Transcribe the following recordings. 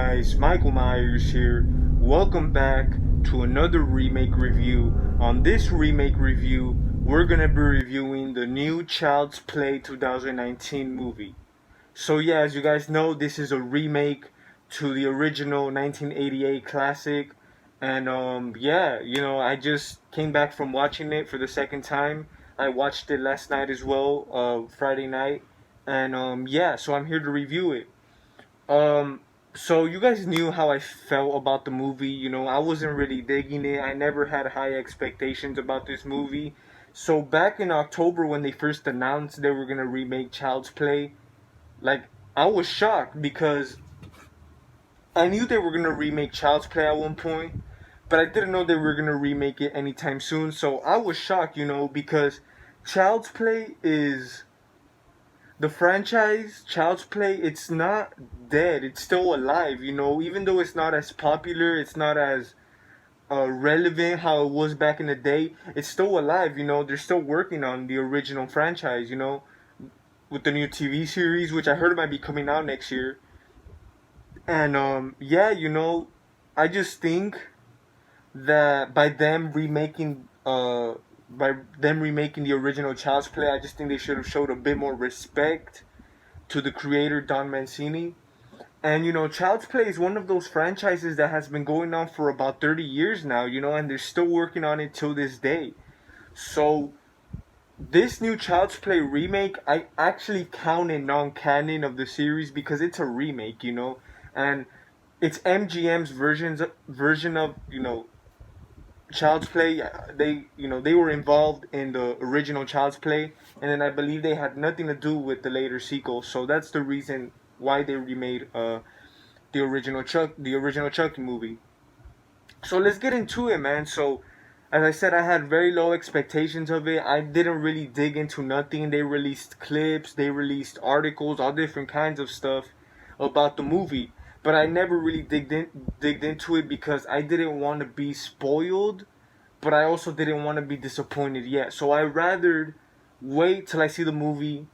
guys? Michael Myers here. Welcome back to another remake review. On this remake review, we're gonna be reviewing the new Child's Play 2019 movie. So yeah, as you guys know, this is a remake to the original 1988 classic. And yeah, I just came back from watching it for the second time. I watched it last night as well, Friday night. And yeah, so I'm here to review it. Um, so you guys knew how I felt about the movie. I wasn't really digging it. I never had high expectations about this movie. So back in October when they first announced they were gonna remake Child's Play, like I was shocked because I knew they were gonna remake Child's Play at one point, but I didn't know they were gonna remake it anytime soon. So I was shocked, because Child's Play is the franchise Child's Play, it's not dead. It's still alive, even though it's not as popular, it's not as relevant how it was back in the day. It's still alive, they're still working on the original franchise, with the new TV series, which I heard might be coming out next year. And yeah, I just think that by them remaking the original Child's Play, I just think they should have showed a bit more respect to the creator Don Mancini. And Child's Play is one of those franchises that has been going on for about 30 years now, and they're still working on it till this day. So this new Child's Play remake, I actually count it non-canon of the series because it's a remake, and it's MGM's version of Child's Play. They were involved in the original Child's Play, and then I believe they had nothing to do with the later sequel. So that's the reason why they remade the original Chucky movie. So let's get into it, man. So as I said, I had very low expectations of it. I didn't really dig into nothing. They released clips, they released articles, all different kinds of stuff about the movie. But I never really digged into it because I didn't want to be spoiled, but I also didn't want to be disappointed yet. So I rather wait till I see the movie,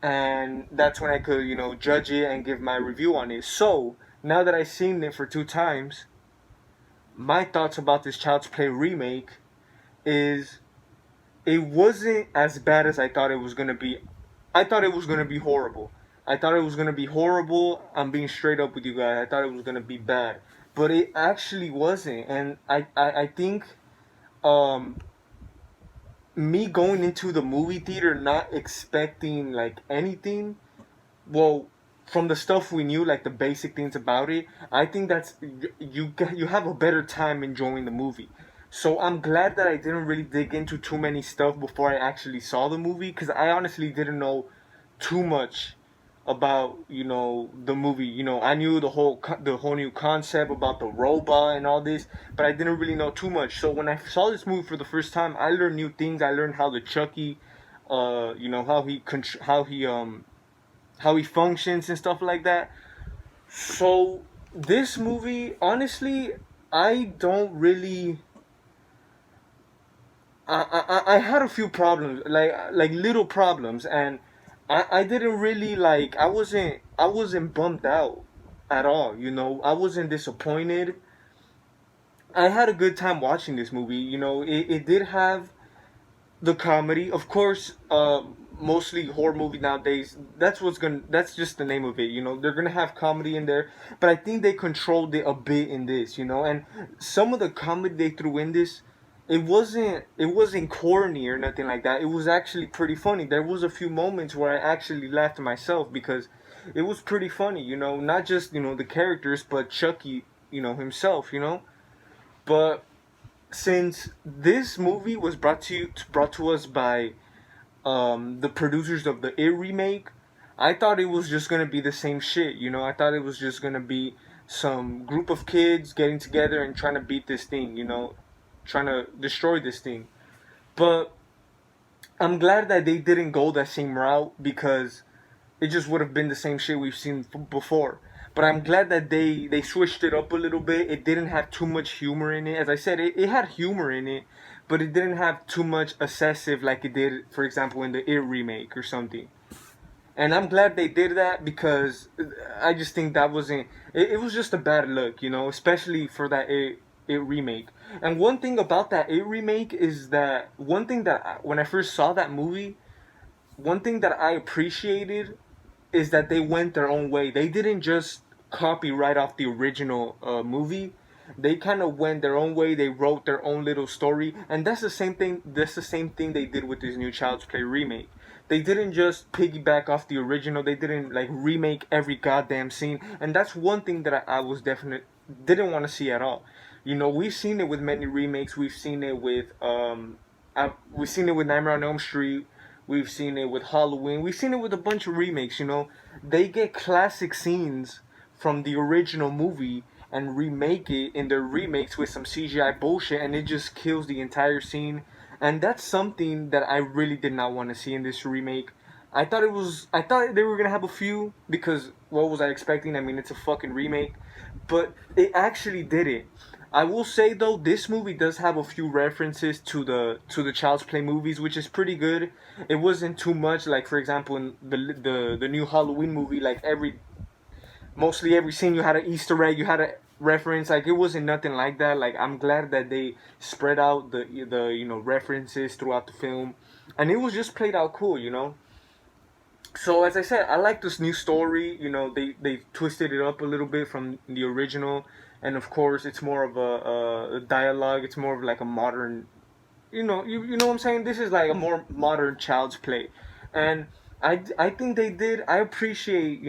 and that's when I could, judge it and give my review on it. So now that I've seen it for 2 times, my thoughts about this Child's Play remake is it wasn't as bad as I thought it was gonna be. I thought it was gonna be horrible. I thought it was gonna be horrible. I'm being straight up with you guys. I thought it was gonna be bad, but it actually wasn't. And I think um, me going into the movie theater not expecting like anything, well, from the stuff we knew, like the basic things about it, I think that's you have a better time enjoying the movie. So I'm glad that I didn't really dig into too many stuff before I actually saw the movie, because I honestly didn't know too much about the movie. I knew the whole new concept about the robot and all this, but I didn't really know too much. So when I saw this movie for the first time, I learned new things. I learned how the Chucky, how he functions and stuff like that. So this movie, honestly, I don't really. I had a few problems, like little problems, and I didn't really like. I wasn't bummed out at all. I wasn't disappointed. I had a good time watching this movie. It did have the comedy, of course. Mostly horror movie nowadays. That's just the name of it. They're gonna have comedy in there, but I think they controlled it a bit in this. And some of the comedy they threw in this, it wasn't corny or nothing like that. It was actually pretty funny. There was a few moments where I actually laughed myself because it was pretty funny. Not just the characters, but Chucky, himself. But since this movie was brought to us by the producers of the It remake, I thought it was just gonna be the same shit. I thought it was just gonna be some group of kids getting together and trying to beat this thing. Trying to destroy this thing. But I'm glad that they didn't go that same route because it just would have been the same shit we've seen before. But I'm glad that they switched it up a little bit. It didn't have too much humor in it. As I said, it had humor in it, but it didn't have too much excessive like it did, for example, in the It remake or something. And I'm glad they did that because I just think that wasn't. It was just a bad look, you know, especially for that it remake. And one thing about that it remake is that one thing that when I first saw that movie, one thing that I appreciated is that they went their own way. They didn't just copy right off the original movie. They kind of went their own way. They wrote their own little story, and that's the same thing. That's the same thing they did with this new Child's Play remake. They didn't just piggyback off the original. They didn't like remake every goddamn scene, and that's one thing that I was definitely didn't want to see at all. You know, we've seen it with many remakes. We've seen it with Nightmare on Elm Street. We've seen it with Halloween. We've seen it with a bunch of remakes, you know. They get classic scenes from the original movie and remake it in their remakes with some CGI bullshit, and it just kills the entire scene. And that's something that I really did not want to see in this remake. I thought they were gonna have a few because what was I expecting? I mean, it's a fucking remake, but it actually did it. I will say though, this movie does have a few references to the Child's Play movies, which is pretty good. It wasn't too much. Like for example, in the new Halloween movie, like mostly every scene you had an Easter egg, you had a reference. Like it wasn't nothing like that. Like I'm glad that they spread out the you know references throughout the film, and it was just played out cool, you know. So as I said, I like this new story. You know, they twisted it up a little bit from the original, and of course, it's more of a dialogue. It's more of like a modern, you know what I'm saying. This is like a more modern Child's Play, and I think they did. I appreciate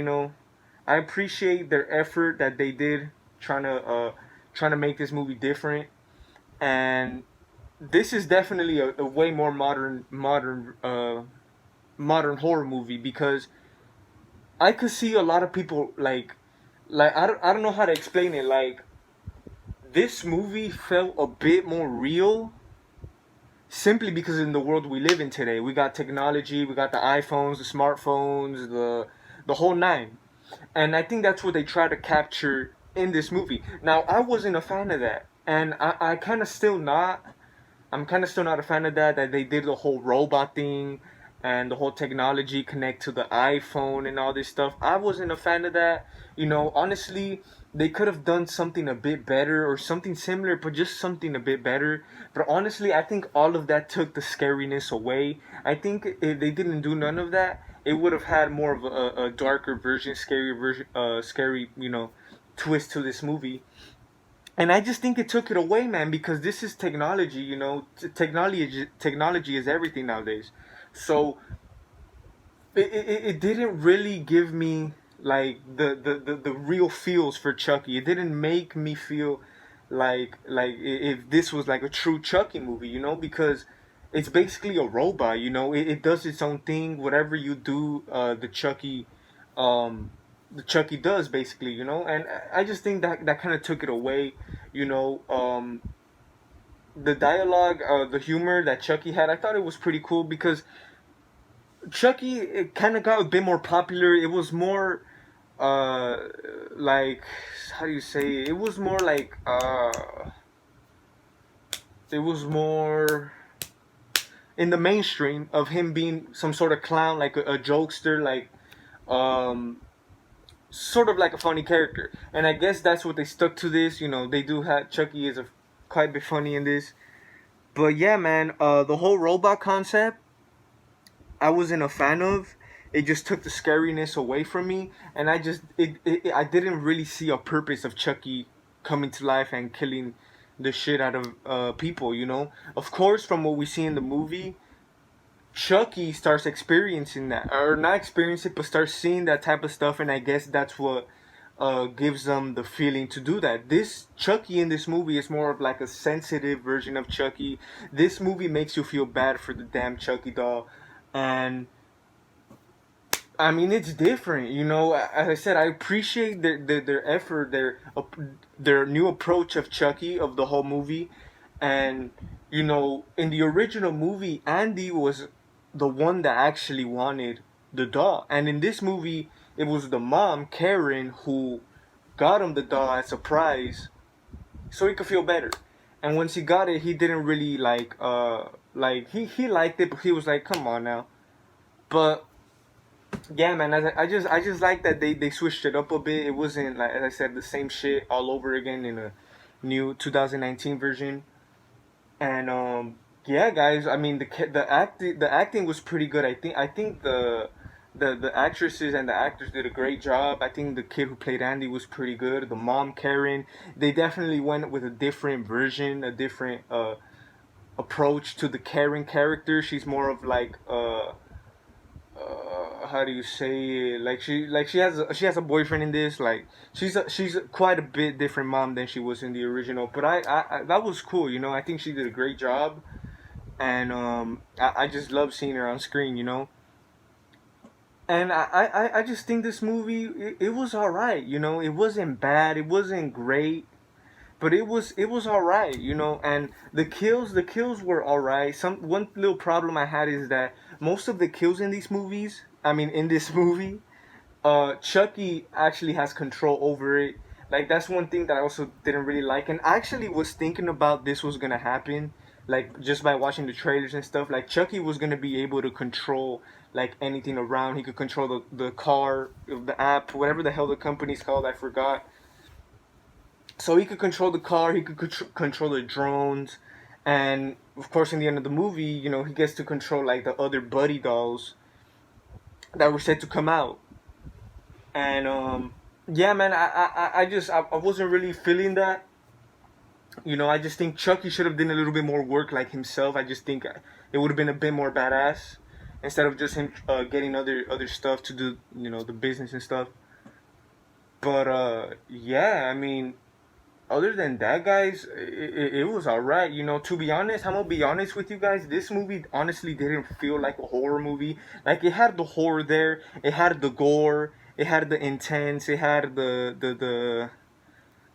their effort that they did trying to make this movie different, and this is definitely a way more modern horror movie because I could see a lot of people like I don't know how to explain it. Like this movie felt a bit more real simply because in the world we live in today, we got technology, we got the iPhones, the smartphones, the whole nine. And I think that's what they try to capture in this movie. Now, I wasn't a fan of that. And I kind of still not. I'm kind of still not a fan of that they did the whole robot thing and the whole technology connect to the iPhone and all this stuff. I wasn't a fan of that. You know, honestly, they could have done something a bit better or something similar, but just something a bit better. But honestly, I think all of that took the scariness away. I think if they didn't do none of that, it would have had more of a darker version, scary version, scary, you know, twist to this movie. And I just think it took it away, man, because this is technology, you know. Technology is everything nowadays. So it didn't really give me like the real feels for Chucky. It didn't make me feel like if this was like a true Chucky movie, you know, because it's basically a robot, you know. It does its own thing. Whatever you do, um, the Chucky does basically, you know. And I just think that kind of took it away, you know. The dialogue, the humor that Chucky had, I thought it was pretty cool because Chucky it kind of got a bit more popular. It was more like how do you say it? It was more like it was more in the mainstream of him being some sort of clown, like a jokester, like um sort of like a funny character. And I guess that's what they stuck to this. You know, they do have Chucky is a quite a bit funny in this. But yeah, man, the whole robot concept I wasn't a fan of. It just took the scariness away from me, and I didn't really see a purpose of Chucky coming to life and killing the shit out of people. You know, of course, from what we see in the movie, Chucky starts experiencing that, or not experience it, but starts seeing that type of stuff, and I guess that's what gives them the feeling to do that. This Chucky in this movie is more of like a sensitive version of Chucky. This movie makes you feel bad for the damn Chucky doll, and I mean it's different. You know, as I said, I appreciate their effort, their new approach of Chucky of the whole movie, and you know, in the original movie, Andy was the one that actually wanted the doll, and in this movie, it was the mom Karen who got him the doll as a prize, so he could feel better. And once he got it, he didn't really like he liked it, but he was like, come on now. But Yeah, man. I just like that they switched it up a bit. It wasn't like, as I said, the same shit all over again in a new 2019 version. And yeah, guys. I mean, the acting was pretty good. I think the actresses and the actors did a great job. I think the kid who played Andy was pretty good. The mom Karen, they definitely went with a different version, a different approach to the Karen character. She's more of like how do you say it? She has a boyfriend in this. Like she's quite a bit different mom than she was in the original. But I that was cool. You know, I think she did a great job, and I just love seeing her on screen. You know, and I just think this movie it was all right. You know, it wasn't bad. It wasn't great. But it was all right, you know, and the kills were all right. Some one little problem I had is that most of the kills in these movies, I mean in this movie, Chucky actually has control over it. Like that's one thing that I also didn't really like, and I actually was thinking about this was gonna happen, like just by watching the trailers and stuff. Like Chucky was gonna be able to control like anything around. He could control the car, the app, whatever the hell the company's called. I forgot. So he could control the car. He could control the drones, and of course, in the end of the movie, you know, he gets to control like the other buddy dolls that were set to come out. And yeah, man, I wasn't really feeling that. You know, I just think Chucky should have done a little bit more work like himself. I just think it would have been a bit more badass instead of just him getting other stuff to do, you know, the business and stuff. But yeah, I mean, other than that, guys, it was alright. You know, to be honest, I'm gonna be honest with you guys. This movie honestly didn't feel like a horror movie. Like it had the horror there, it had the gore, it had the intense, it had the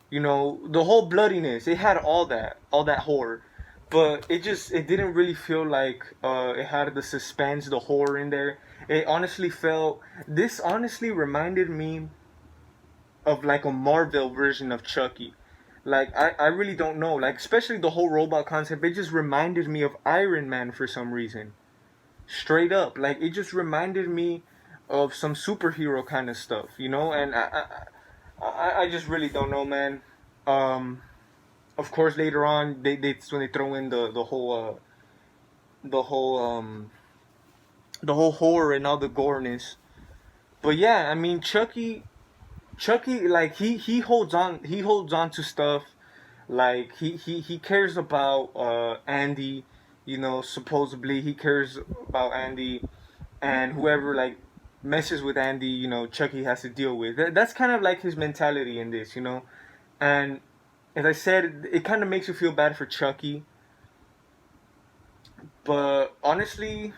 you know, the whole bloodiness. It had all that horror. But it didn't really feel like it had the suspense, the horror in there. It honestly felt. This honestly reminded me of like a Marvel version of Chucky. Like I really don't know. Like especially the whole robot concept, it just reminded me of Iron Man for some reason. Straight up. Like it just reminded me of some superhero kind of stuff, you know? And I just really don't know, man. Um of course later on they when they throw in the whole the whole horror and all the goreness. But yeah, I mean Chucky, like he holds on to stuff. Like he cares about Andy, you know, supposedly he cares about Andy, and whoever like messes with Andy, you know, Chucky has to deal with. That's kind of like his mentality in this, you know. And as I said, it kind of makes you feel bad for Chucky, but honestly,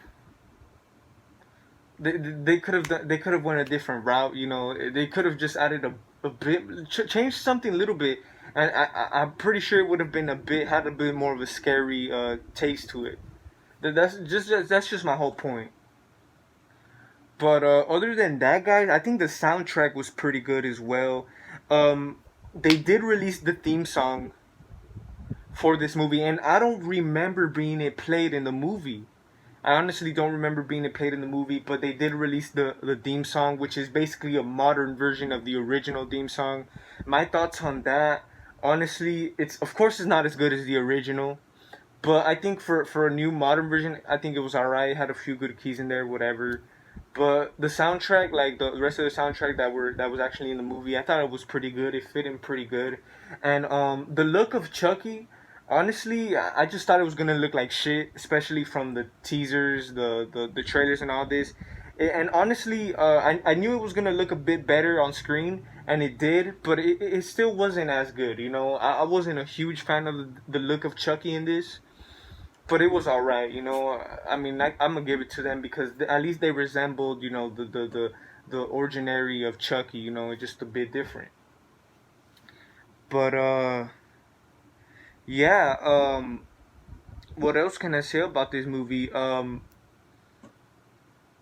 they could have went a different route. You know, they could have just added a bit, changed something a little bit, and I'm pretty sure it would have been a bit had a bit more of a scary taste to it. That's just my whole point. But other than that, guys, I think the soundtrack was pretty good as well. They did release the theme song for this movie, and I don't remember being it played in the movie. I honestly don't remember being it played in the movie, but they did release the theme song, which is basically a modern version of the original theme song. My thoughts on that, honestly, it's of course it's not as good as the original, but I think for a new modern version, I think it was alright. It had a few good keys in there, whatever. But the soundtrack, like the rest of the soundtrack that was actually in the movie, I thought it was pretty good. It fit in pretty good, and the look of Chucky. Honestly, I just thought it was gonna look like shit, especially from the teasers, the trailers, and all this. And honestly, I knew it was gonna look a bit better on screen, and it did, but it still wasn't as good. You know, I wasn't a huge fan of the look of Chucky in this, but it was alright. You know, I mean, I'm gonna give it to them because at least they resembled, you know, the ordinary of Chucky. You know, just a bit different. But yeah. What else can I say about this movie?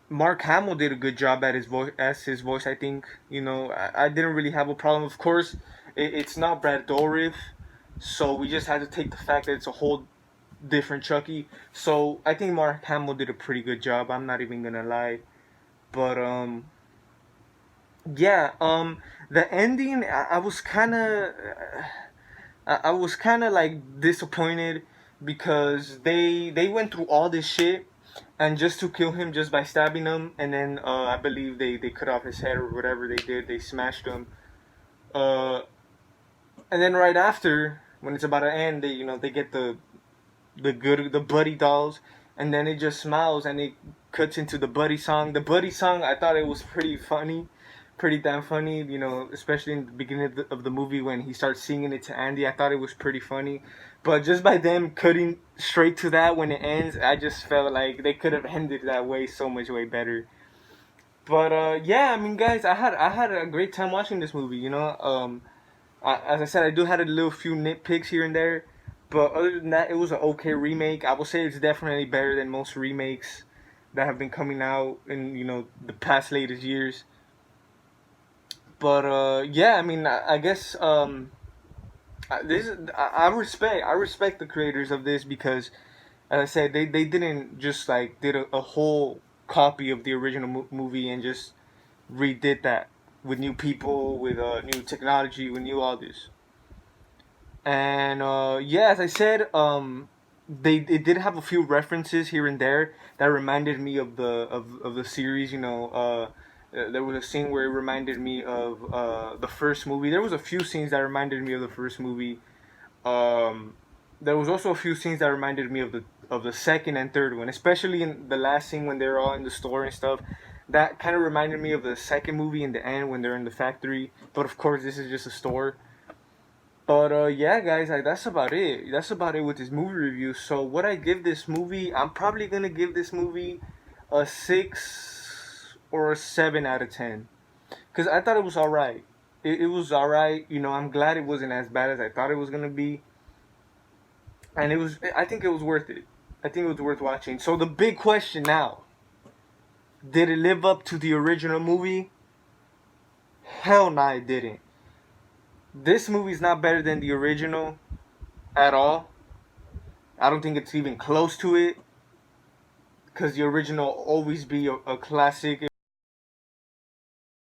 Mark Hamill did a good job at his voice, as his voice. I think you know I didn't really have a problem. Of course, it's not Brad Dourif, so we just had to take the fact that it's a whole different Chucky. So I think Mark Hamill did a pretty good job. I'm not even gonna lie. But yeah, the ending, I was kind of, I was kind of like disappointed because they went through all this shit and just to kill him just by stabbing him, and then I believe they cut off his head or whatever they did. They smashed him. Uh, and then right after, when it's about to end, they get the buddy dolls, and then it just smiles and it cuts into the buddy song. The buddy song, I thought it was pretty funny, pretty damn funny. Especially in the beginning of the movie when he starts singing it to Andy. I thought it was pretty funny, but just by them cutting straight to that when it ends, I just felt like they could have ended that way so much way better. But yeah, I mean, guys, I had a great time watching this movie. As I said, I do had a little few nitpicks here and there, but other than that, it was an okay remake. I will say it's definitely better than most remakes that have been coming out in the past latest years. But yeah, I mean, I guess I respect the creators of this because, as I said, they didn't just like did a whole copy of the original movie and just redid that with new people, with new technology, with new all this. And yeah, as I said, they did have a few references here and there that reminded me of the series. There was a scene where it reminded me of the first movie. There was a few scenes that reminded me of the first movie. Um, there was also a few scenes that reminded me of the second and third one, especially in the last scene when they're all in the store and stuff. That kind of reminded me of the second movie in the end when they're in the factory. But of course, this is just a store. But yeah, guys, that's about it. That's about it with this movie review. So what I give this movie, I'm probably gonna give this movie a 6 or a 7 out of 10, because I thought it was all right. It was all right. I'm glad it wasn't as bad as I thought it was gonna be, and it was. I think it was worth it. I think it was worth watching. So the big question now: did it live up to the original movie? Hell no, it didn't. This movie's not better than the original at all. I don't think it's even close to it, because the original always be a classic.